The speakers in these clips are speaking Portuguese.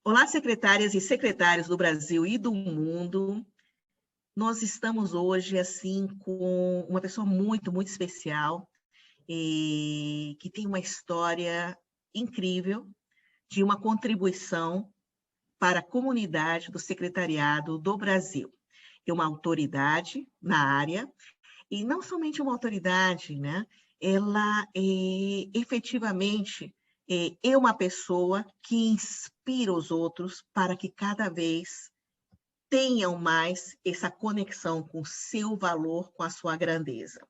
Olá, secretárias e secretários do Brasil e do mundo. Nós estamos hoje assim com uma pessoa muito especial e que tem uma história incrível de uma contribuição para a comunidade do secretariado do Brasil. É uma autoridade na área e não somente uma autoridade, né? Ela efetivamente é uma pessoa que inspira os outros para que cada vez tenham mais essa conexão com o seu valor, com a sua grandeza.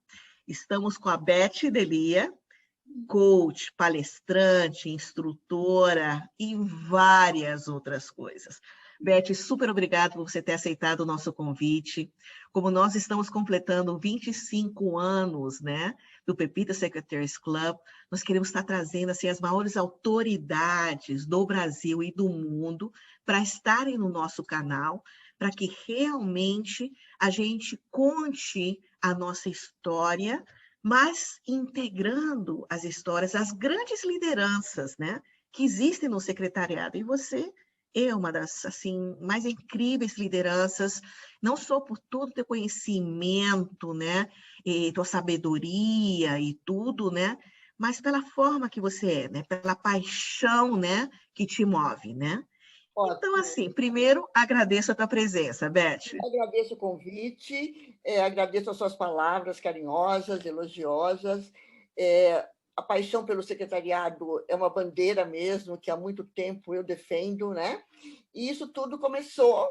Estamos com a Beth Delia, coach, palestrante, instrutora e várias outras coisas. Beth, super obrigada por você ter aceitado o nosso convite. Como nós estamos completando 25 anos, né, do Pepita Secretaries Club, nós queremos estar trazendo assim, as maiores autoridades do Brasil e do mundo para estarem no nosso canal, para que realmente a gente conte a nossa história, mas integrando as histórias, as grandes lideranças, né, que existem no secretariado. E você é uma das assim mais incríveis lideranças, não só por todo o teu conhecimento, né, e tua sabedoria e tudo, né, mas pela forma que você é, né, pela paixão, né, que te move, né? Então, Ótimo. assim, primeiro agradeço a tua presença, Beth. Agradeço o convite, agradeço as suas palavras carinhosas, elogiosas. A paixão pelo secretariado é uma bandeira mesmo, que há muito tempo eu defendo, né? E isso tudo começou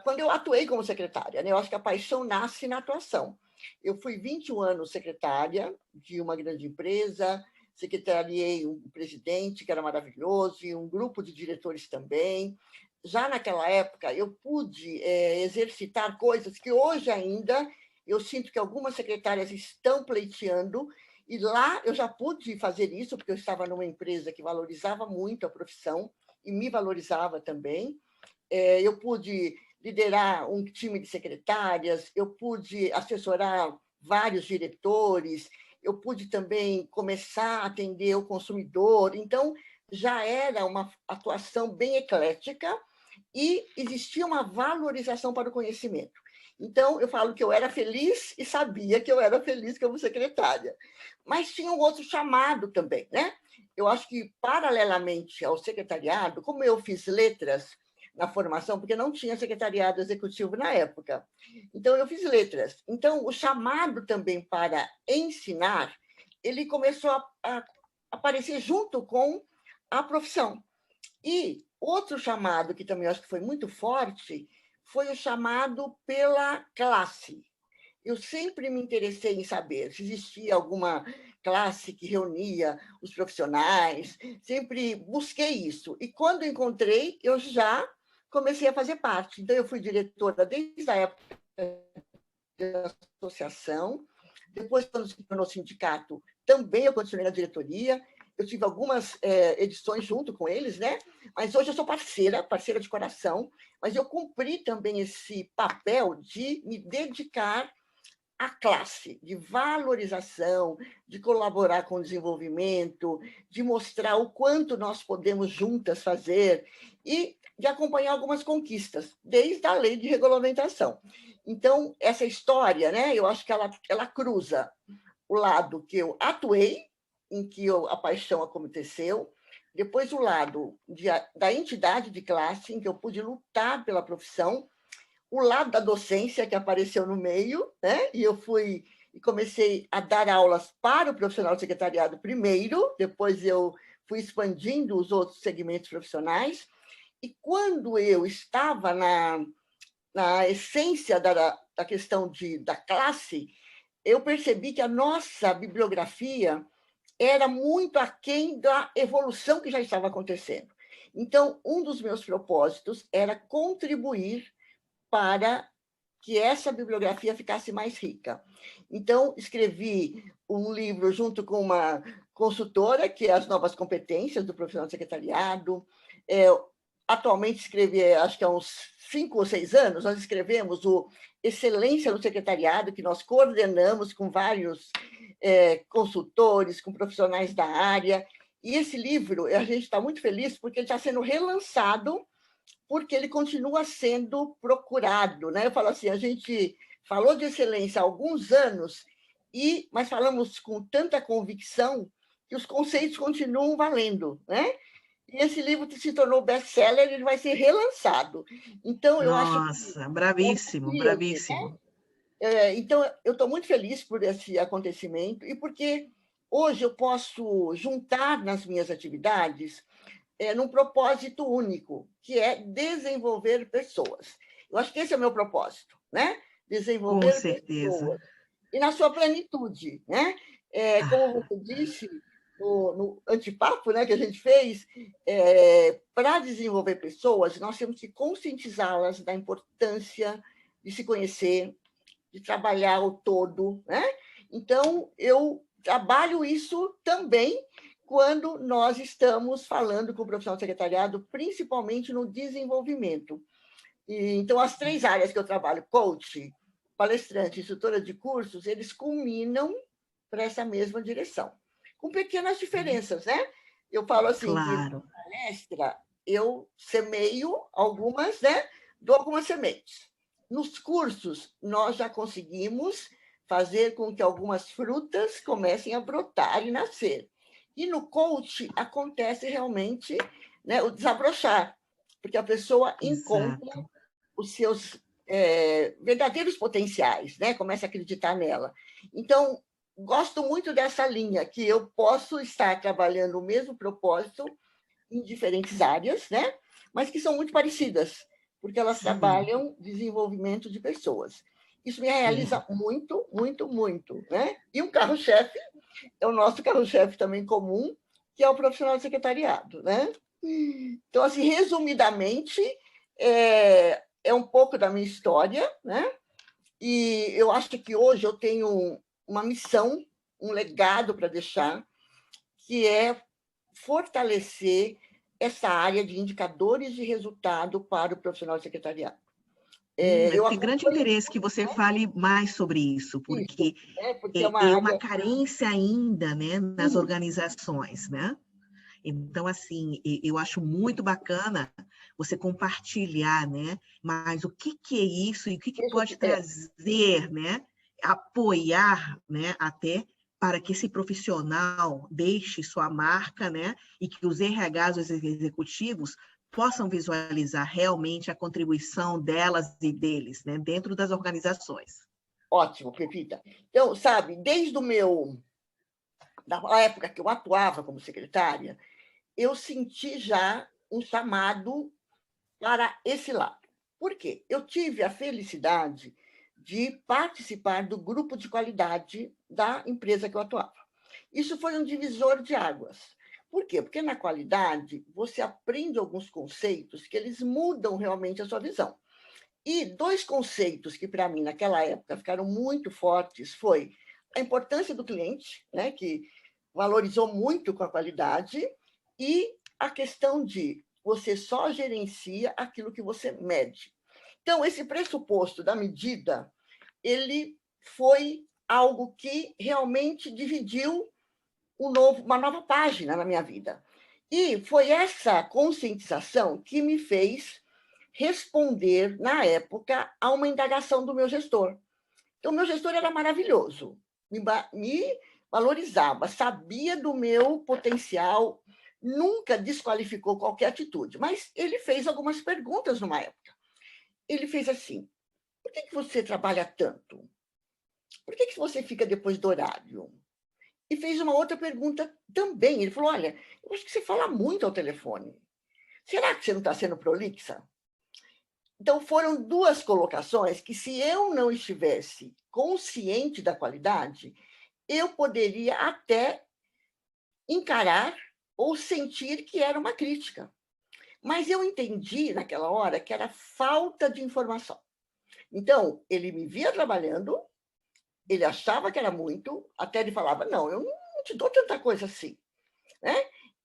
quando eu atuei como secretária, né? Eu acho que a paixão nasce na atuação. Eu fui 21 anos secretária de uma grande empresa, secretariei um presidente, que era maravilhoso, e um grupo de diretores também. Já naquela época, eu pude exercitar coisas que hoje ainda eu sinto que algumas secretárias estão pleiteando, e lá eu já pude fazer isso, porque eu estava numa empresa que valorizava muito a profissão e me valorizava também. Eu pude liderar um time de secretárias, eu pude assessorar vários diretores, eu pude também começar a atender o consumidor. Então, já era uma atuação bem eclética e existia uma valorização para o conhecimento. Então, eu falo que eu era feliz e sabia que eu era feliz como secretária. Mas tinha um outro chamado também, né? Eu acho que, paralelamente ao secretariado, como eu fiz letras na formação, porque não tinha secretariado executivo na época. Então, eu fiz letras. Então, o chamado também para ensinar, ele começou a aparecer junto com a profissão. E outro chamado, que também acho que foi muito forte, foi o chamado pela classe. Eu sempre me interessei em saber se existia alguma classe que reunia os profissionais, sempre busquei isso. E quando encontrei, eu já comecei a fazer parte. Então, eu fui diretora desde a época da associação. Depois, quando se tornou sindicato, também eu continuei na diretoria. Eu tive algumas edições junto com eles, né? Mas hoje eu sou parceira de coração, mas eu cumpri também esse papel de me dedicar à classe, de valorização, de colaborar com o desenvolvimento, de mostrar o quanto nós podemos juntas fazer e de acompanhar algumas conquistas, desde a lei de regulamentação. Então, essa história, né, eu acho que ela cruza o lado que eu atuei, em que a paixão aconteceu, depois o lado da entidade de classe, em que eu pude lutar pela profissão, o lado da docência, que apareceu no meio, né? E eu fui e comecei a dar aulas para o profissional de secretariado primeiro, depois eu fui expandindo os outros segmentos profissionais, e quando eu estava na essência da questão da classe, eu percebi que a nossa bibliografia era muito aquém da evolução que já estava acontecendo. Então, um dos meus propósitos era contribuir para que essa bibliografia ficasse mais rica. Então, escrevi um livro junto com uma consultora, que é As Novas Competências do Profissional de Secretariado. Atualmente escrevi, acho que há uns 5 ou 6 anos, nós escrevemos o Excelência no Secretariado, que nós coordenamos com vários consultores, com profissionais da área, E esse livro, a gente está muito feliz porque ele está sendo relançado, porque ele continua sendo procurado, né? Eu falo assim, a gente falou de excelência há alguns anos, mas falamos com tanta convicção que os conceitos continuam valendo, né? E esse livro se tornou best-seller, ele vai ser relançado. Então, eu acho que Nossa, é um bravíssimo, período, né? bravíssimo. Então, eu estou muito feliz por esse acontecimento e porque hoje eu posso juntar nas minhas atividades num propósito único, que é desenvolver pessoas. Eu acho que esse é o meu propósito, né? Com Desenvolver certeza. pessoas. E na sua plenitude, né? Como você disse no antepapo, né, que a gente fez, para desenvolver pessoas, nós temos que conscientizá-las da importância de se conhecer, de trabalhar o todo, né? Então, eu trabalho isso também quando nós estamos falando com o profissional de secretariado, principalmente no desenvolvimento. Então, as 3 áreas que eu trabalho, coach, palestrante, instrutora de cursos, eles culminam para essa mesma direção, com pequenas diferenças, né? Eu falo assim que Claro. na palestra eu semeio algumas, né? Dou algumas sementes. Nos cursos, nós já conseguimos fazer com que algumas frutas comecem a brotar e nascer. E no coach acontece realmente, né, o desabrochar, porque a pessoa encontra Exato. os seus verdadeiros potenciais, né? Começa a acreditar nela. Então, gosto muito dessa linha, que eu posso estar trabalhando o mesmo propósito em diferentes áreas, né? Mas que são muito parecidas, porque elas Sim, trabalham desenvolvimento de pessoas. Isso me sim. realiza muito, muito, muito, né? E um carro-chefe é o nosso carro-chefe também comum, que é o profissional de secretariado, né? Então, assim, resumidamente, é um pouco da minha história, né? E eu acho que hoje eu tenho uma missão, um legado para deixar, que é fortalecer essa área de indicadores de resultado para o profissional de secretariado. Eu Eu tenho grande acompanho interesse que você fale mais sobre isso, isso, porque né? Porque é uma é uma área. carência ainda, né, nas organizações, né? Então, assim, eu acho muito bacana você compartilhar, né? Mas o que que é isso e o que que Deixa eu pode te, trazer, né? Apoiar, né? Até para que esse profissional deixe sua marca, né? E que os RHs, os executivos, possam visualizar realmente a contribuição delas e deles, né? Dentro das organizações. ótimo, Pepita. Então, sabe, desde da época que eu atuava como secretária, eu senti já um chamado para esse lado. Por quê? Eu tive a felicidade de participar do grupo de qualidade da empresa que eu atuava. Isso foi um divisor de águas. Por quê? Porque na qualidade você aprende alguns conceitos que eles mudam realmente a sua visão. E 2 conceitos que para mim naquela época ficaram muito fortes foi a importância do cliente, né, que valorizou muito com a qualidade, e a questão de você só gerencia aquilo que você mede. Então, esse pressuposto da medida, ele foi algo que realmente dividiu uma nova página na minha vida. E foi essa conscientização que me fez responder, na época, a uma indagação do meu gestor. Então, o meu gestor era maravilhoso, me valorizava, sabia do meu potencial, nunca desqualificou qualquer atitude, mas ele fez algumas perguntas numa época. Ele fez assim: por que você trabalha tanto? Por que você fica depois do horário? E fez uma outra pergunta também. Ele falou: olha, eu acho que você fala muito ao telefone. Será que você não está sendo prolixa? Então, foram 2 colocações que, se eu não estivesse consciente da qualidade, eu poderia até encarar ou sentir que era uma crítica. Mas eu entendi naquela hora que era falta de informação. Então, ele me via trabalhando, ele achava que era muito, até ele falava: não, eu não te dou tanta coisa assim. Né?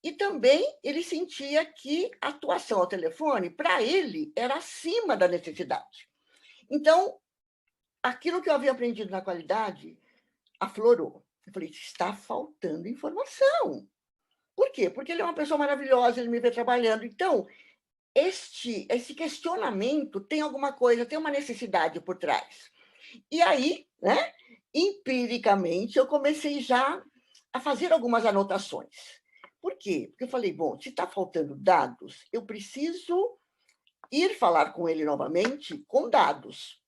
E também ele sentia que a atuação ao telefone, para ele, era acima da necessidade. Então, aquilo que eu havia aprendido na qualidade aflorou. Eu falei: está faltando informação. Por quê? Porque ele é uma pessoa maravilhosa, ele me vê trabalhando. Então, esse questionamento tem alguma coisa, tem uma necessidade por trás. E aí, né, empiricamente, eu comecei já a fazer algumas anotações. Por quê? Porque eu falei, bom, se está faltando dados, eu preciso ir falar com ele novamente com dados.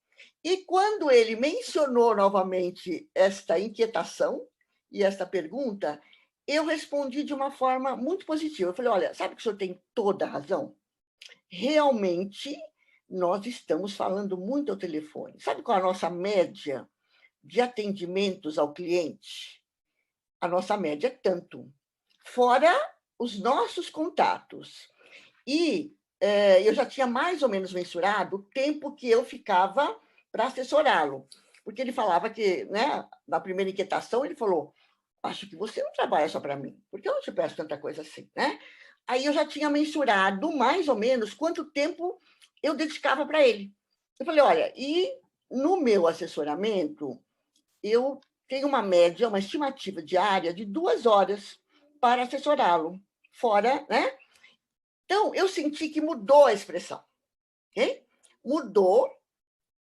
E quando ele mencionou novamente esta inquietação e esta pergunta, eu respondi de uma forma muito positiva. Eu falei, olha, sabe que o senhor tem toda a razão? Realmente, nós estamos falando muito ao telefone. Sabe qual é a nossa média de atendimentos ao cliente? A nossa média é tanto. Fora os nossos contatos. E eu já tinha mais ou menos mensurado o tempo que eu ficava para assessorá-lo. Porque ele falava que, né, na primeira inquietação, ele falou, acho que você não trabalha só para mim, porque eu não te peço tanta coisa assim, né? Aí eu já tinha mensurado mais ou menos quanto tempo eu dedicava para ele. Eu falei, olha, e no meu assessoramento, eu tenho uma média, uma estimativa diária de 2 horas para assessorá-lo, fora, né? Então, eu senti que mudou a expressão, ok? Mudou,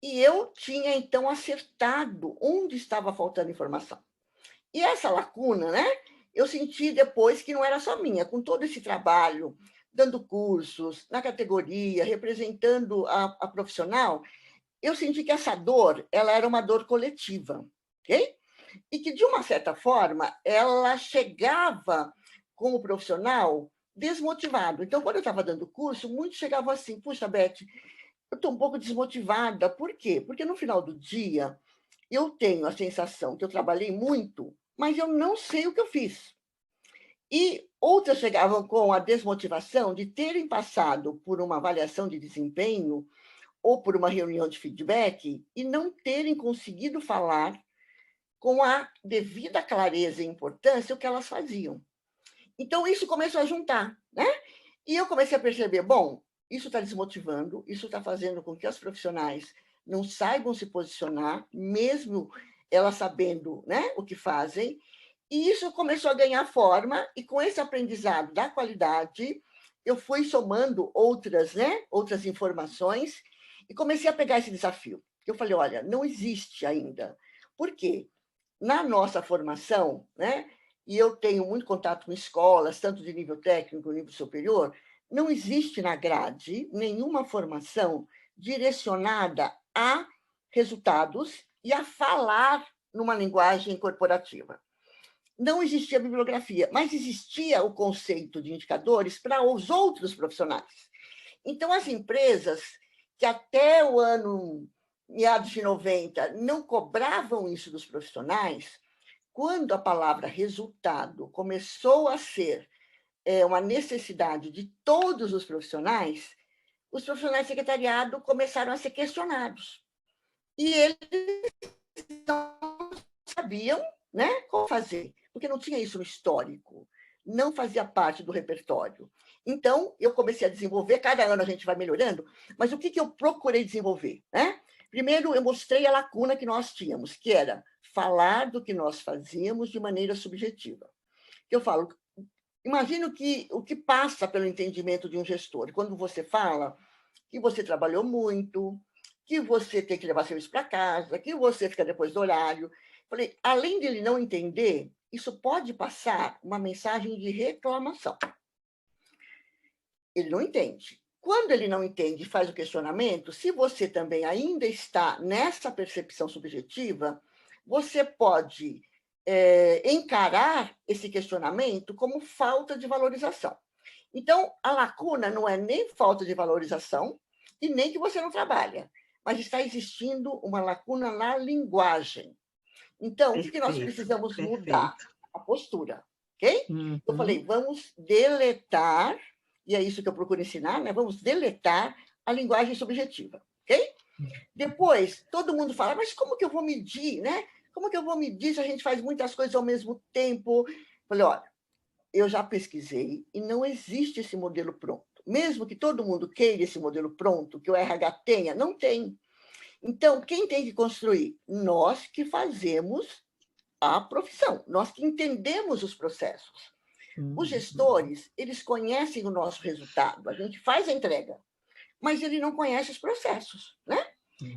e eu tinha, então, acertado onde estava faltando informação. E essa lacuna, né? Eu senti depois que não era só minha, com todo esse trabalho, dando cursos na categoria, representando a profissional, eu senti que essa dor, ela era uma dor coletiva, ok? E que, de uma certa forma, ela chegava com o profissional desmotivado. Então, quando eu estava dando curso, muitos chegavam assim, puxa, Beth, eu estou um pouco desmotivada. Por quê? Porque no final do dia, eu tenho a sensação que eu trabalhei muito, mas eu não sei o que eu fiz. E outras chegavam com a desmotivação de terem passado por uma avaliação de desempenho ou por uma reunião de feedback e não terem conseguido falar com a devida clareza e importância o que elas faziam. Então, isso começou a juntar, né? E eu comecei a perceber, bom, isso está desmotivando, isso está fazendo com que as profissionais não saibam se posicionar, mesmo elas sabendo, né, o que fazem, e isso começou a ganhar forma, e com esse aprendizado da qualidade, eu fui somando outras, né, outras informações, e comecei a pegar esse desafio. Eu falei, olha, não existe ainda. Por quê? Na nossa formação, né, e eu tenho muito contato com escolas, tanto de nível técnico, nível superior, não existe na grade nenhuma formação direcionada a resultados e a falar numa linguagem corporativa. Não existia bibliografia, mas existia o conceito de indicadores para os outros profissionais. Então, as empresas que até o ano meados de 90 não cobravam isso dos profissionais, quando a palavra resultado começou a ser uma necessidade de todos os profissionais de secretariado começaram a ser questionados. E eles não sabiam, né, como fazer, porque não tinha isso no histórico, não fazia parte do repertório. Então, eu comecei a desenvolver, cada ano a gente vai melhorando, mas o que eu procurei desenvolver, né? Primeiro, eu mostrei a lacuna que nós tínhamos, que era falar do que nós fazíamos de maneira subjetiva. Eu falo, imagino que o que passa pelo entendimento de um gestor, quando você fala que você trabalhou muito, que você tem que levar serviço para casa, que você fica depois do horário. Falei, além dele não entender, isso pode passar uma mensagem de reclamação. Ele não entende. Quando ele não entende e faz o questionamento, se você também ainda está nessa percepção subjetiva, você pode encarar esse questionamento como falta de valorização. Então, a lacuna não é nem falta de valorização e nem que você não trabalha, mas está existindo uma lacuna na linguagem. Então, o que nós precisamos mudar? A postura, ok? Uhum. Eu falei, vamos deletar, e é isso que eu procuro ensinar, né? Vamos deletar a linguagem subjetiva, ok? Depois, todo mundo fala, mas como que eu vou medir, né? Como que eu vou medir se a gente faz muitas coisas ao mesmo tempo? Falei, olha, eu já pesquisei e não existe esse modelo pronto. Mesmo que todo mundo queira esse modelo pronto, que o RH tenha, não tem. Então, quem tem que construir? Nós que fazemos a profissão, nós que entendemos os processos. Os gestores, eles conhecem o nosso resultado, a gente faz a entrega, mas ele não conhece os processos, né?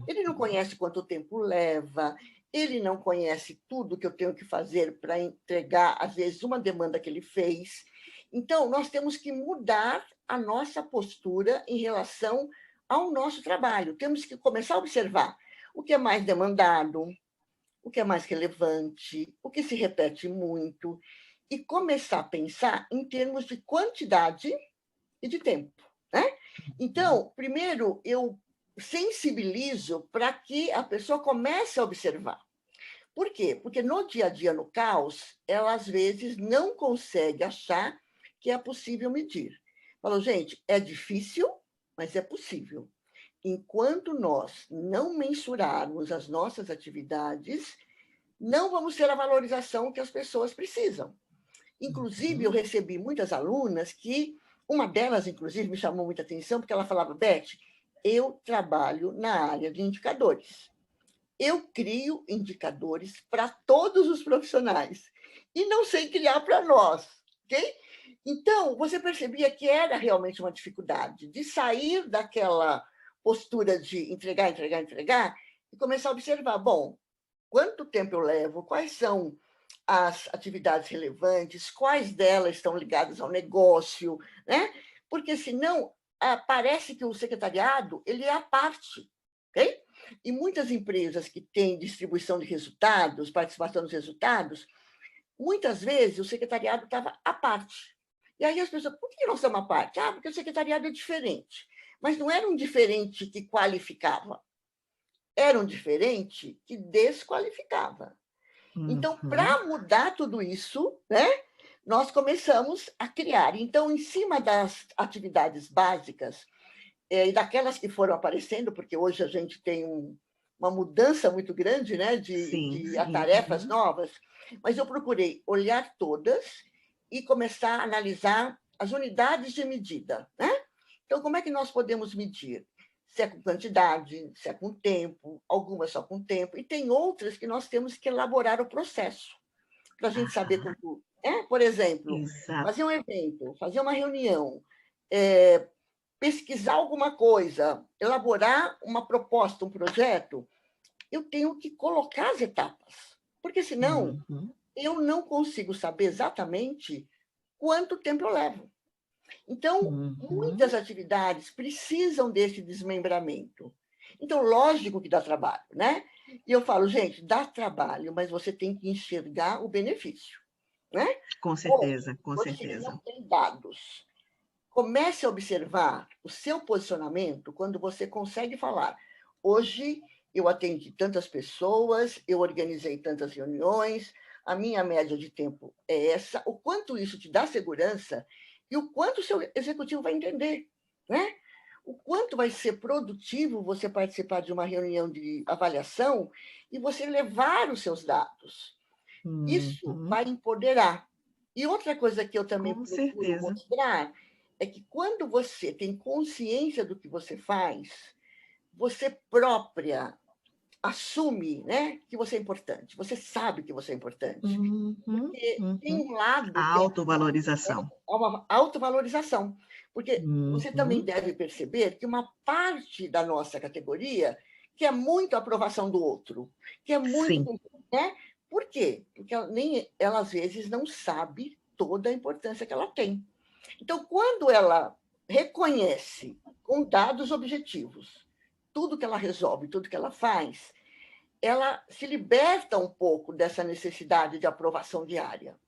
Ele não conhece quanto tempo leva, ele não conhece tudo que eu tenho que fazer para entregar, às vezes, uma demanda que ele fez. Então, nós temos que mudar a nossa postura em relação ao nosso trabalho. Temos que começar a observar o que é mais demandado, o que é mais relevante, o que se repete muito, e começar a pensar em termos de quantidade e de tempo, né? Então, primeiro, eu sensibilizo para que a pessoa comece a observar. Por quê? Porque no dia a dia, no caos, ela às vezes não consegue achar que é possível medir. Falou, gente, é difícil, mas é possível. Enquanto nós não mensurarmos as nossas atividades, não vamos ter a valorização que as pessoas precisam. Inclusive, eu recebi muitas alunas que, uma delas, inclusive, me chamou muita atenção, porque ela falava, Beth, eu trabalho na área de indicadores. Eu crio indicadores para todos os profissionais e não sei criar para nós, ok? Então, você percebia que era realmente uma dificuldade de sair daquela postura de entregar e começar a observar, bom, quanto tempo eu levo, quais são as atividades relevantes, quais delas estão ligadas ao negócio, né? Porque senão parece que o secretariado ele é a parte, ok? E muitas empresas que têm distribuição de resultados, participação nos resultados, muitas vezes o secretariado estava à parte. E aí as pessoas, por que não são uma parte? Ah, porque o secretariado é diferente. Mas não era um diferente que qualificava, era um diferente que desqualificava. Então, para mudar tudo isso, né, nós começamos a criar. Então, em cima das atividades básicas, e daquelas que foram aparecendo, porque hoje a gente tem uma mudança muito grande, né, de tarefas novas, mas eu procurei olhar todas e começar a analisar as unidades de medida, né? Então, como é que nós podemos medir? Se é com quantidade, se é com tempo, algumas só com tempo, e tem outras que nós temos que elaborar o processo, para a gente saber como. Por exemplo, fazer um evento, fazer uma reunião, pesquisar alguma coisa, elaborar uma proposta, um projeto, eu tenho que colocar as etapas, porque senão eu não consigo saber exatamente quanto tempo eu levo. Então, muitas atividades precisam desse desmembramento. Então, lógico que dá trabalho, né? E eu falo, gente, dá trabalho, mas você tem que enxergar o benefício, né? Com certeza, com você certeza. Não tem dados. Comece a observar o seu posicionamento quando você consegue falar. Hoje, eu atendi tantas pessoas, eu organizei tantas reuniões, a minha média de tempo é essa. O quanto isso te dá segurança e o quanto o seu executivo vai entender, né? O quanto vai ser produtivo você participar de uma reunião de avaliação e você levar os seus dados. Isso vai empoderar. E outra coisa que eu também procuro mostrar é que quando você tem consciência do que você faz, você própria assume, né, que você é importante. Você sabe que você é importante. Porque tem um lado a autovalorização. Uma autovalorização. Porque você também deve perceber que uma parte da nossa categoria quer muito a aprovação do outro, quer muito, né? Por quê? Porque ela às vezes não sabe toda a importância que ela tem. Então, quando ela reconhece com dados objetivos tudo que ela resolve, tudo que ela faz, ela se liberta um pouco dessa necessidade de aprovação diária.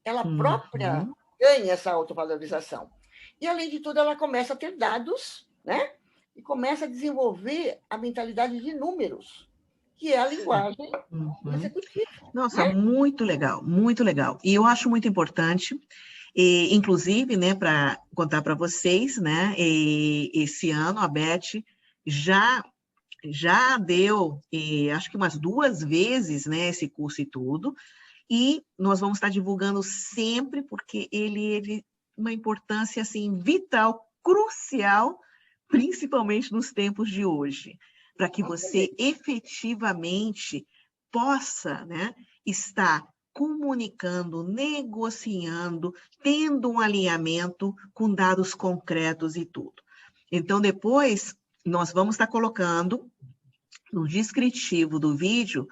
Ela própria ganha essa autovalorização. E, além de tudo, ela começa a ter dados, né? E começa a desenvolver a mentalidade de números, que é a linguagem executiva. Nossa, muito legal, muito legal. E eu acho muito importante, inclusive, né, para contar para vocês, né, esse ano a Beth já deu, acho que umas 2 vezes, né, esse curso e tudo, e nós vamos estar divulgando sempre, porque ele uma importância, assim, vital, crucial, principalmente nos tempos de hoje, para que você efetivamente possa, né, estar comunicando, negociando, tendo um alinhamento com dados concretos e tudo. Então, depois, nós vamos estar colocando no descritivo do vídeo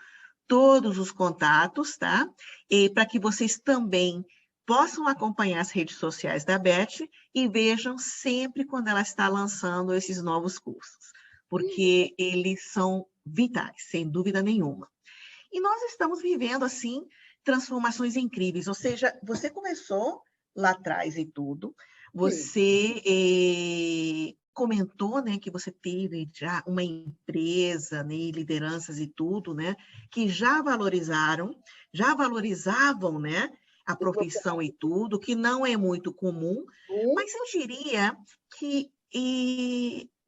todos os contatos, tá? E para que vocês também possam acompanhar as redes sociais da Beth e vejam sempre quando ela está lançando esses novos cursos, porque eles são vitais, sem dúvida nenhuma. E nós estamos vivendo, assim, transformações incríveis, ou seja, você começou lá atrás e tudo, você comentou, né, que você teve já uma empresa, né, lideranças e tudo, né, que já valorizavam, né, a profissão e tudo, que não é muito comum, mas eu diria que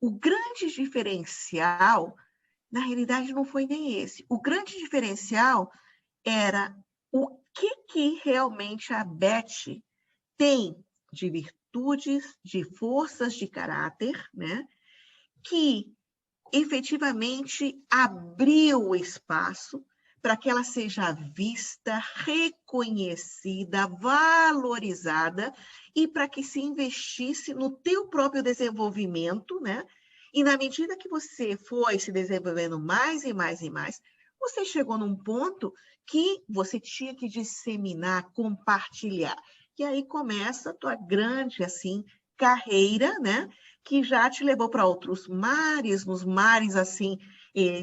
o grande diferencial, na realidade, não foi nem esse. O grande diferencial era o que realmente a Beth tem de virtudes, de forças de caráter, né, que efetivamente abriu o espaço para que ela seja vista, reconhecida, valorizada e para que se investisse no teu próprio desenvolvimento, né? E na medida que você foi se desenvolvendo mais e mais e mais, você chegou num ponto que você tinha que disseminar, compartilhar. E aí começa a tua grande, assim, carreira, né? Que já te levou para outros mares, nos mares, assim,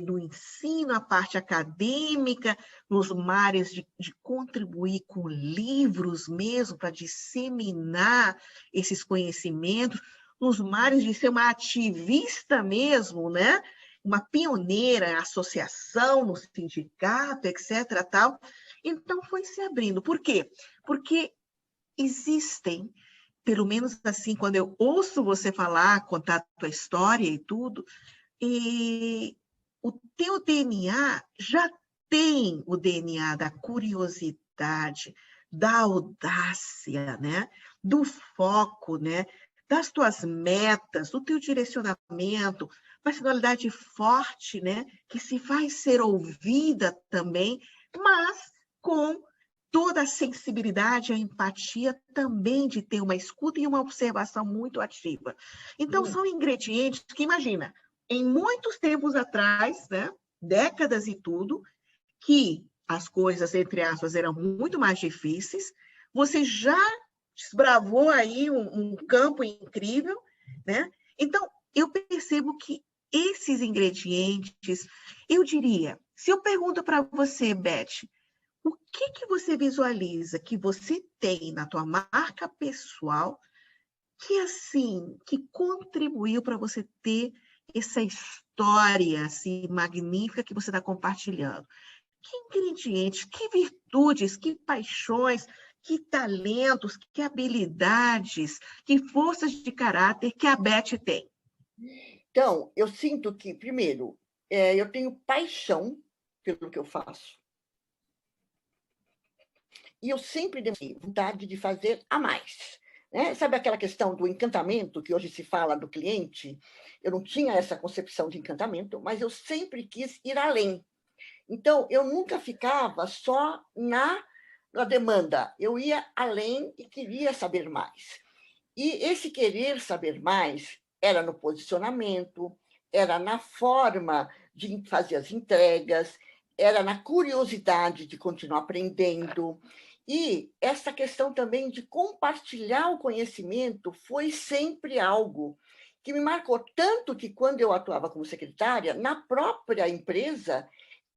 do ensino, a parte acadêmica, nos mares de contribuir com livros mesmo, para disseminar esses conhecimentos, nos mares de ser uma ativista mesmo, né? Uma pioneira, associação, no sindicato, etc. Tal. Então, foi se abrindo. Por quê? Porque existem, pelo menos assim, quando eu ouço você falar, contar a tua história e tudo, e o teu DNA já tem o DNA da curiosidade, da audácia, né? Do foco, né? Das tuas metas, do teu direcionamento, personalidade forte, né? Que se faz ser ouvida também, mas com toda a sensibilidade, a empatia também de ter uma escuta e uma observação muito ativa. Então, são ingredientes que, imagina, em muitos tempos atrás, né, décadas e tudo, que as coisas, entre aspas, eram muito mais difíceis, você já desbravou aí um campo incrível, né? Então, eu percebo que esses ingredientes, eu diria, se eu pergunto para você, Beth, o que você visualiza que você tem na tua marca pessoal que assim, que contribuiu para você ter essa história assim magnífica que você está compartilhando? Que ingredientes, que virtudes, que paixões, que talentos, que habilidades, que forças de caráter que a Beth tem? Então, eu sinto que, primeiro, eu tenho paixão pelo que eu faço. E eu sempre tenho vontade de fazer a mais. Né? Sabe aquela questão do encantamento que hoje se fala do cliente? Eu não tinha essa concepção de encantamento, mas eu sempre quis ir além. Então, eu nunca ficava só na demanda. Eu ia além e queria saber mais. E esse querer saber mais era no posicionamento, era na forma de fazer as entregas, era na curiosidade de continuar aprendendo. E essa questão também de compartilhar o conhecimento foi sempre algo que me marcou tanto que quando eu atuava como secretária, na própria empresa,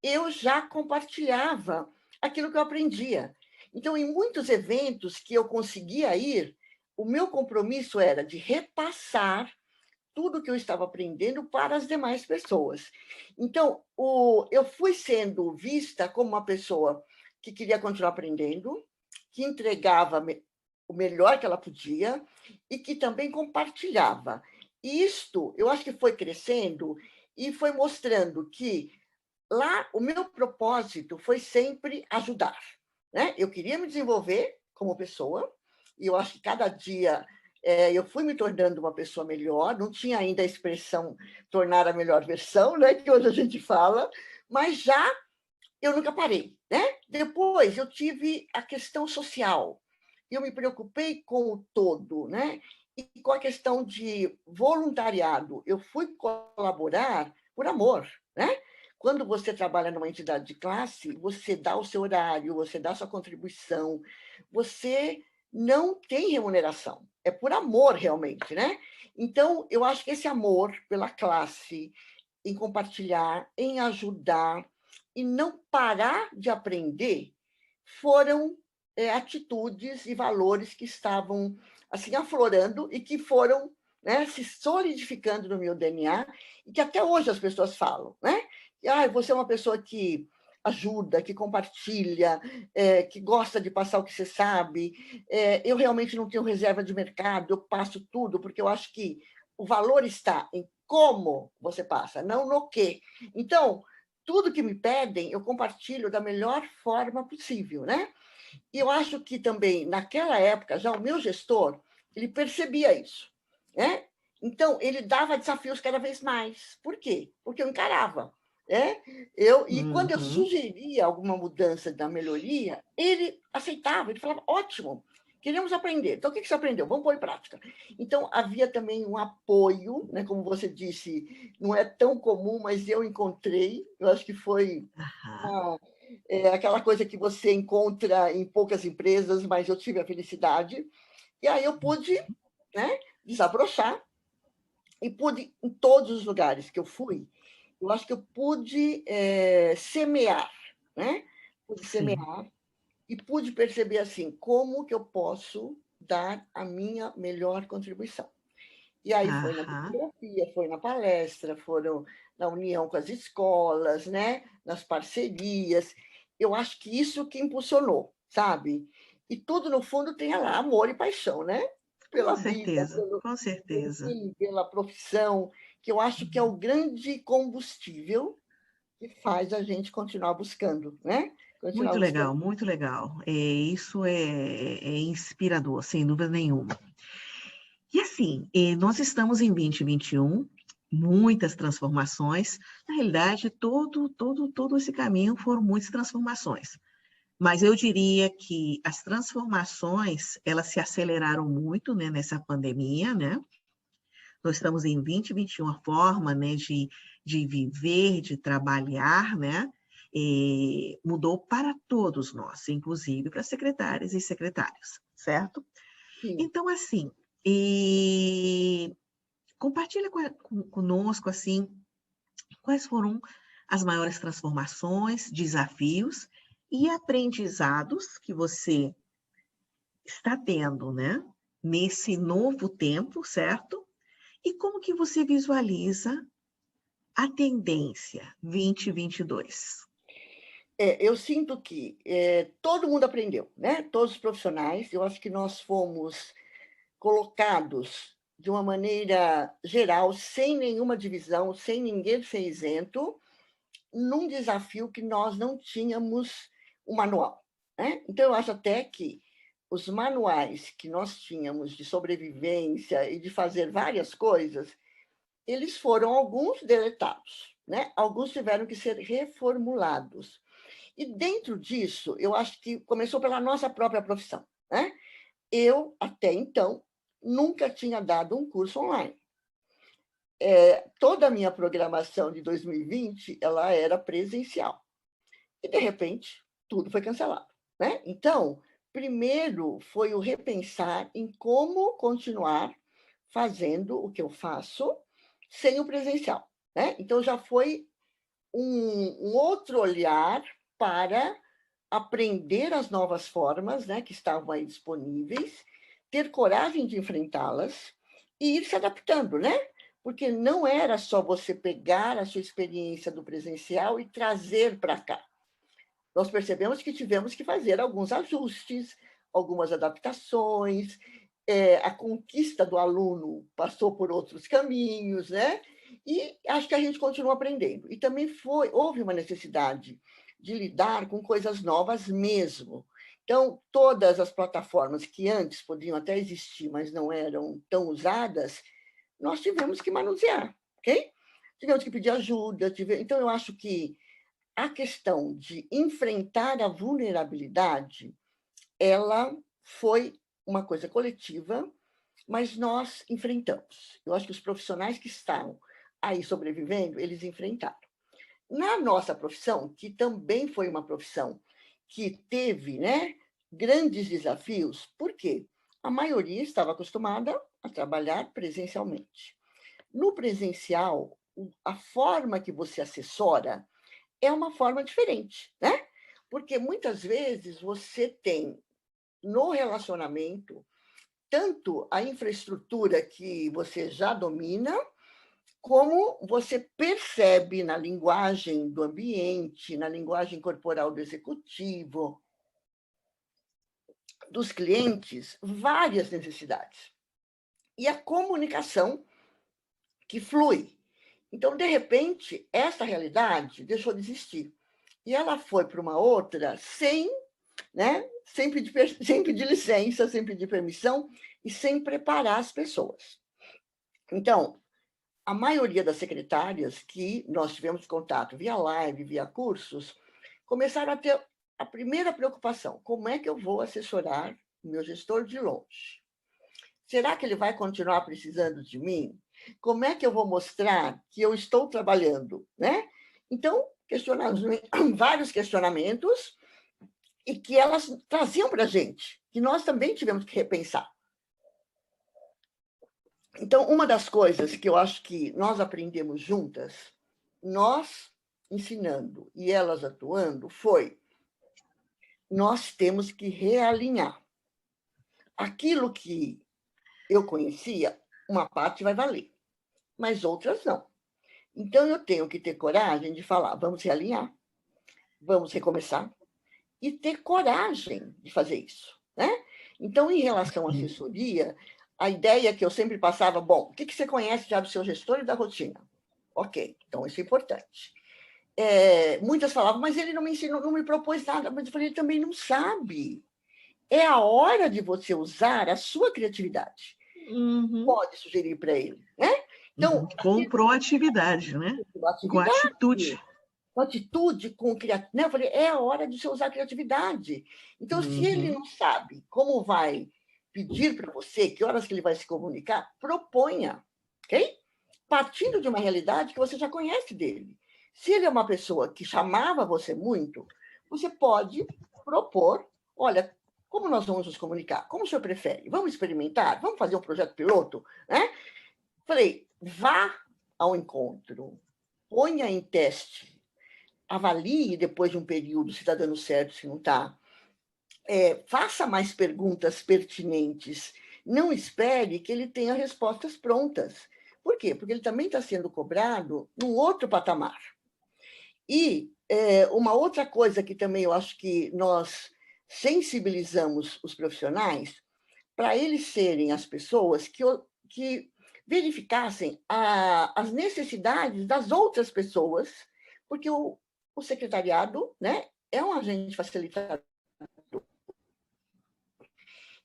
eu já compartilhava aquilo que eu aprendia. Então, em muitos eventos que eu conseguia ir, o meu compromisso era de repassar tudo que eu estava aprendendo para as demais pessoas. Então, eu fui sendo vista como uma pessoa que queria continuar aprendendo, que entregava o melhor que ela podia e que também compartilhava. E isto, eu acho que foi crescendo e foi mostrando que lá o meu propósito foi sempre ajudar. Né? Eu queria me desenvolver como pessoa, e eu acho que cada dia eu fui me tornando uma pessoa melhor, não tinha ainda a expressão tornar a melhor versão, né, que hoje a gente fala, mas já eu nunca parei, né? Depois eu tive a questão social. Eu me preocupei com o todo, né? E com a questão de voluntariado. Eu fui colaborar por amor, né? Quando você trabalha numa entidade de classe, você dá o seu horário, você dá a sua contribuição, você não tem remuneração. É por amor, realmente, né? Então, eu acho que esse amor pela classe, em compartilhar, em ajudar e não parar de aprender, foram atitudes e valores que estavam assim aflorando e que foram, né, se solidificando no meu DNA e que até hoje as pessoas falam, né? E, você é uma pessoa que ajuda, que compartilha, que gosta de passar o que você sabe. Eu realmente não tenho reserva de mercado, eu passo tudo, porque eu acho que o valor está em como você passa, não no quê. Então, tudo que me pedem, eu compartilho da melhor forma possível, né? E eu acho que também, naquela época, já o meu gestor, ele percebia isso, né? Então, ele dava desafios cada vez mais. Por quê? Porque eu encarava, né? E quando eu Uhum. sugeria alguma mudança da melhoria, ele aceitava, ele falava, ótimo, queremos aprender. Então, o que você aprendeu? Vamos pôr em prática. Então, havia também um apoio, né? Como você disse, não é tão comum, mas eu encontrei, eu acho que foi Aham. uma aquela coisa que você encontra em poucas empresas, mas eu tive a felicidade. E aí eu pude, né, desabrochar e pude, em todos os lugares que eu fui, eu acho que eu pude semear, né? Pude Sim. semear e pude perceber assim como que eu posso dar a minha melhor contribuição. E aí foi na Aham. bibliografia, foi na palestra, foram na união com as escolas, né? Nas parcerias. Eu acho que isso que impulsionou, sabe? E tudo, no fundo, tem lá amor e paixão, né? Pela Com vida, certeza, com certeza. enfim, pela profissão, que eu acho que é o grande combustível que faz a gente continuar buscando, né? Continuar Muito buscando. legal, muito legal. Isso é inspirador, sem dúvida nenhuma. E assim, nós estamos em 2021, muitas transformações. Na realidade, todo esse caminho foram muitas transformações. Mas eu diria que as transformações, elas se aceleraram muito, né, nessa pandemia, né? Nós estamos em 2021, a forma, né, de viver, de trabalhar, né, mudou para todos nós, inclusive para secretárias e secretários, certo? Sim. Então, assim, compartilha conosco, assim, quais foram as maiores transformações, desafios e aprendizados que você está tendo, né, nesse novo tempo, certo? E como que você visualiza a tendência 2022? Eu sinto que todo mundo aprendeu, né? Todos os profissionais. Eu acho que nós fomos colocados de uma maneira geral, sem nenhuma divisão, sem ninguém ser isento, num desafio que nós não tínhamos um manual, né? Então, eu acho até que os manuais que nós tínhamos de sobrevivência e de fazer várias coisas, eles foram alguns deletados, né? Alguns tiveram que ser reformulados. E dentro disso, eu acho que começou pela nossa própria profissão, né? Eu, até então, nunca tinha dado um curso online. Toda a minha programação de 2020 ela era presencial. E, de repente, tudo foi cancelado, né? Então, primeiro foi o repensar em como continuar fazendo o que eu faço sem o presencial, né? Então, já foi um outro olhar para aprender as novas formas, né, que estavam aí disponíveis, ter coragem de enfrentá-las e ir se adaptando, né? Porque não era só você pegar a sua experiência do presencial e trazer para cá. Nós percebemos que tivemos que fazer alguns ajustes, algumas adaptações, a conquista do aluno passou por outros caminhos, né? E acho que a gente continua aprendendo. E também houve uma necessidade de lidar com coisas novas mesmo. Então, todas as plataformas que antes podiam até existir, mas não eram tão usadas, nós tivemos que manusear, ok? Tivemos que pedir ajuda. Então, eu acho que a questão de enfrentar a vulnerabilidade, ela foi uma coisa coletiva, mas nós enfrentamos. Eu acho que os profissionais que estavam aí sobrevivendo, eles enfrentaram. Na nossa profissão, que também foi uma profissão que teve, né, grandes desafios, por quê? A maioria estava acostumada a trabalhar presencialmente. No presencial, a forma que você assessora é uma forma diferente, né? Porque muitas vezes você tem no relacionamento tanto a infraestrutura que você já domina, como você percebe na linguagem do ambiente, na linguagem corporal do executivo, dos clientes, várias necessidades. E a comunicação que flui. Então, de repente, essa realidade deixou de existir. E ela foi para uma outra sem, né, sem pedir licença, sem pedir permissão e sem preparar as pessoas. Então, a maioria das secretárias que nós tivemos contato via live, via cursos, começaram a ter a primeira preocupação: como é que eu vou assessorar o meu gestor de longe? Será que ele vai continuar precisando de mim? Como é que eu vou mostrar que eu estou trabalhando, né? Então, vários questionamentos e que elas traziam para a gente, que nós também tivemos que repensar. Então, uma das coisas que eu acho que nós aprendemos juntas, nós ensinando e elas atuando, foi: nós temos que realinhar. Aquilo que eu conhecia, uma parte vai valer, mas outras não. Então, eu tenho que ter coragem de falar: vamos realinhar, vamos recomeçar, e ter coragem de fazer isso, né? Então, em relação à assessoria, a ideia que eu sempre passava: bom, o que você conhece já do seu gestor e da rotina? Ok, então isso é importante. Muitas falavam: mas ele não me ensinou, não me propôs nada. Mas eu falei: ele também não sabe. É a hora de você usar a sua criatividade. Uhum. Pode sugerir para ele, né? Então, com proatividade, né? Com atitude. Com atitude, com criatividade. Né? Eu falei: é a hora de você usar a criatividade. Então, se ele não sabe como vai pedir para você, que horas que ele vai se comunicar, proponha, ok? Partindo de uma realidade que você já conhece dele. Se ele é uma pessoa que chamava você muito, você pode propor: olha, como nós vamos nos comunicar? Como o senhor prefere? Vamos experimentar? Vamos fazer um projeto piloto? Né? Falei: vá ao encontro, ponha em teste, avalie depois de um período se está dando certo, se não está. Faça mais perguntas pertinentes. Não espere que ele tenha respostas prontas. Por quê? Porque ele também está sendo cobrado num outro patamar. E uma outra coisa que também eu acho que nós sensibilizamos os profissionais para eles serem as pessoas que verificassem as necessidades das outras pessoas, porque o secretariado, né, é um agente facilitador.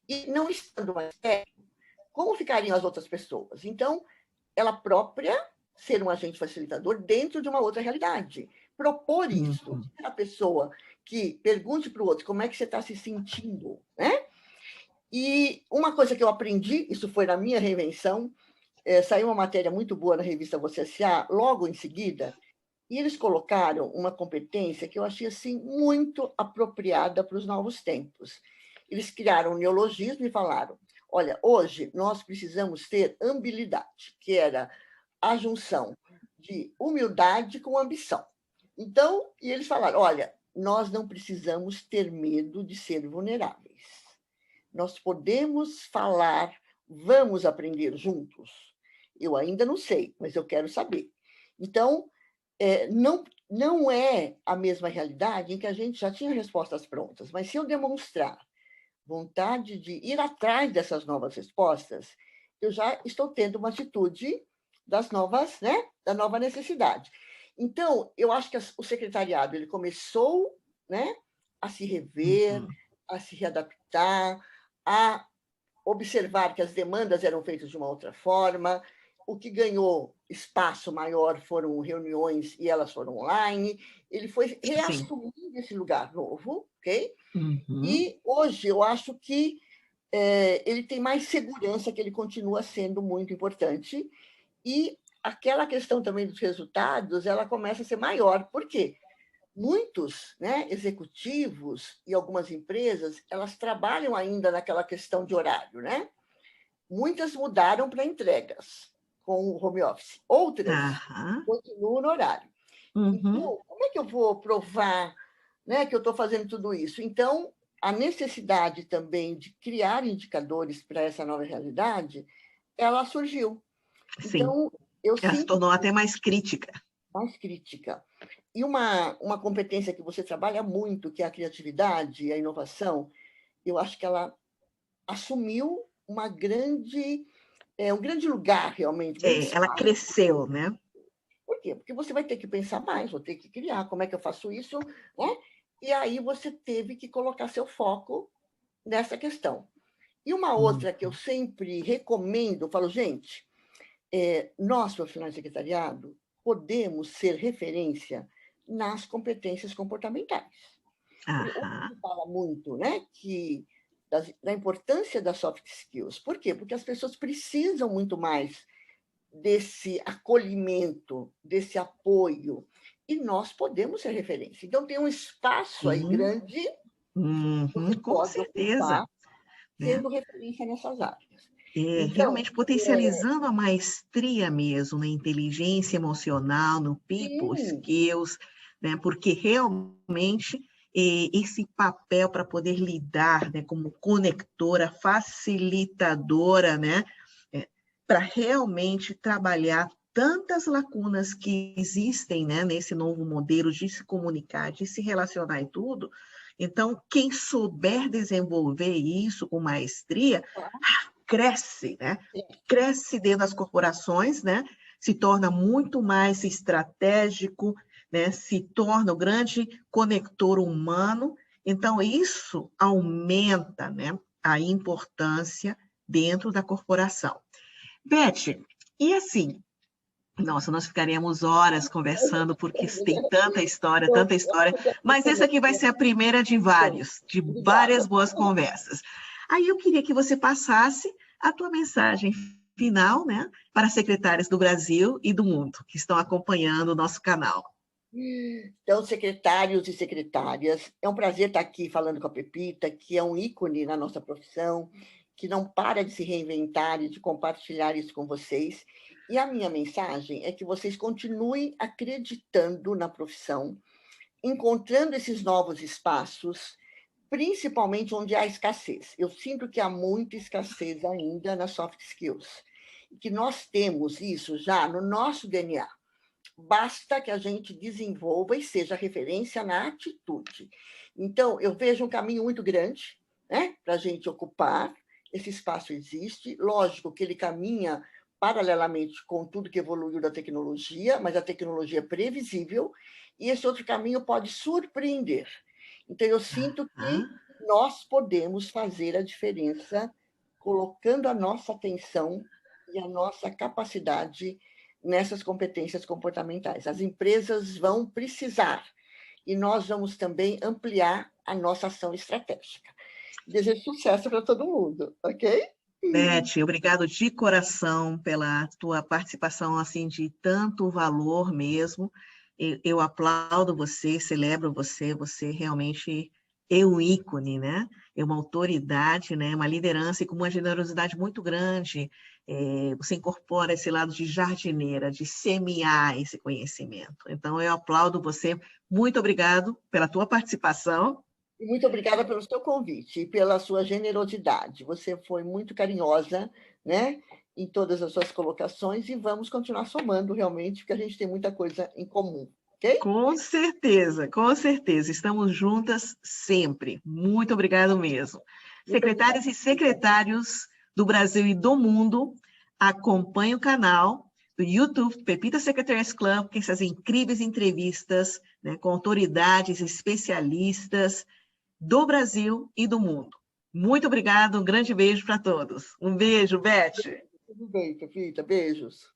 E não estando mais perto, como ficariam as outras pessoas? Então, ela própria ser um agente facilitador dentro de uma outra realidade. Propor isso. A pessoa que pergunte para o outro como é que você está se sentindo, né? E uma coisa que eu aprendi, isso foi na minha reinvenção, saiu uma matéria muito boa na revista Você S.A., logo em seguida, e eles colocaram uma competência que eu achei assim, muito apropriada para os novos tempos. Eles criaram um neologismo e falaram: olha, hoje nós precisamos ter ambilidade, que era a junção de humildade com ambição. Então, e eles falaram: olha, nós não precisamos ter medo de ser vulneráveis. Nós podemos falar, vamos aprender juntos? Eu ainda não sei, mas eu quero saber. Então, não é a mesma realidade em que a gente já tinha respostas prontas, mas se eu demonstrar vontade de ir atrás dessas novas respostas, eu já estou tendo uma atitude das novas, né, da nova necessidade. Então, eu acho que o secretariado ele começou, né, a se rever, a se readaptar, a observar que as demandas eram feitas de uma outra forma. O que ganhou espaço maior foram reuniões e elas foram online. Ele foi reassumindo esse lugar novo, ok? Uhum. E hoje eu acho que ele tem mais segurança, que ele continua sendo muito importante. E aquela questão também dos resultados, ela começa a ser maior. Por quê? Muitos, né, executivos e algumas empresas, elas trabalham ainda naquela questão de horário, né? Muitas mudaram para entregas com o home office, outras Aham. continuam no horário. Uhum. Então, como é que eu vou provar, né, que eu estou fazendo tudo isso? Então, a necessidade também de criar indicadores para essa nova realidade, ela surgiu. Sim. Então, eu Ela se sinto tornou até mais crítica. mais crítica. E uma competência que você trabalha muito, que é a criatividade e a inovação, eu acho que ela assumiu um grande lugar, realmente, um grande Ela espaço. cresceu, né? Por quê? Porque você vai ter que pensar mais, vou ter que criar, como é que eu faço isso, né? E aí você teve que colocar seu foco nessa questão. E uma Hum. outra que eu sempre recomendo, eu falo, gente, nós, profissionais de secretariado, podemos ser referência nas competências comportamentais. Porque hoje Aham. se fala muito, né, da importância das soft skills. Por quê? Porque as pessoas precisam muito mais desse acolhimento, desse apoio, e nós podemos ser referência. Então, tem um espaço aí Sim. grande que Uhum. você Com pode ocupar certeza, né? sendo referência nessas áreas. Então, Realmente potencializando a maestria mesmo na inteligência emocional, no people sim, skills, né? Porque realmente esse papel para poder lidar, né, como conectora, facilitadora, né, para realmente trabalhar tantas lacunas que existem, né, nesse novo modelo de se comunicar, de se relacionar e tudo. Então, quem souber desenvolver isso com maestria, cresce, né? Cresce dentro das corporações, né? Se torna muito mais estratégico, né? Se torna o grande conector humano. Então, isso aumenta, né, a importância dentro da corporação. Beth, e assim, nossa, nós ficaríamos horas conversando, porque tem tanta história, mas essa aqui vai ser a primeira de várias obrigada. boas conversas. Aí eu queria que você passasse a tua mensagem final, né, para secretárias do Brasil e do mundo que estão acompanhando o nosso canal. Então, secretários e secretárias, é um prazer estar aqui falando com a Pepita, que é um ícone na nossa profissão, que não para de se reinventar e de compartilhar isso com vocês. E a minha mensagem é que vocês continuem acreditando na profissão, encontrando esses novos espaços, principalmente onde há escassez. Eu sinto que há muita escassez ainda nas soft skills, e que nós temos isso já no nosso DNA. Basta que a gente desenvolva e seja referência na atitude. Então, eu vejo um caminho muito grande, né, para a gente ocupar. Esse espaço existe. Lógico que ele caminha paralelamente com tudo que evoluiu da tecnologia, mas a tecnologia é previsível, e esse outro caminho pode surpreender. Então, eu sinto que Ah, nós podemos fazer a diferença colocando a nossa atenção e a nossa capacidade nessas competências comportamentais. As empresas vão precisar e nós vamos também ampliar a nossa ação estratégica. Desejo sucesso para todo mundo, ok? Beth, obrigado de coração pela tua participação assim de tanto valor mesmo. Eu aplaudo você, celebro você, você realmente é um ícone, né? É uma autoridade, né? Uma liderança e com uma generosidade muito grande. Você incorpora esse lado de jardineira, de semear esse conhecimento. Então, eu aplaudo você. Muito obrigado pela tua participação. E muito obrigada pelo seu convite e pela sua generosidade. Você foi muito carinhosa, né, em todas as suas colocações, e vamos continuar somando realmente, porque a gente tem muita coisa em comum, ok? Com certeza, com certeza. Estamos juntas sempre. Muito obrigado mesmo. Muito obrigada. Secretários e secretários do Brasil e do mundo, acompanhe o canal do YouTube Pepita Secretaries Club, com essas incríveis entrevistas, né, com autoridades, especialistas do Brasil e do mundo. Muito obrigado, um grande beijo para todos. Um beijo, Beth. Tudo bem, Pepita. Beijos.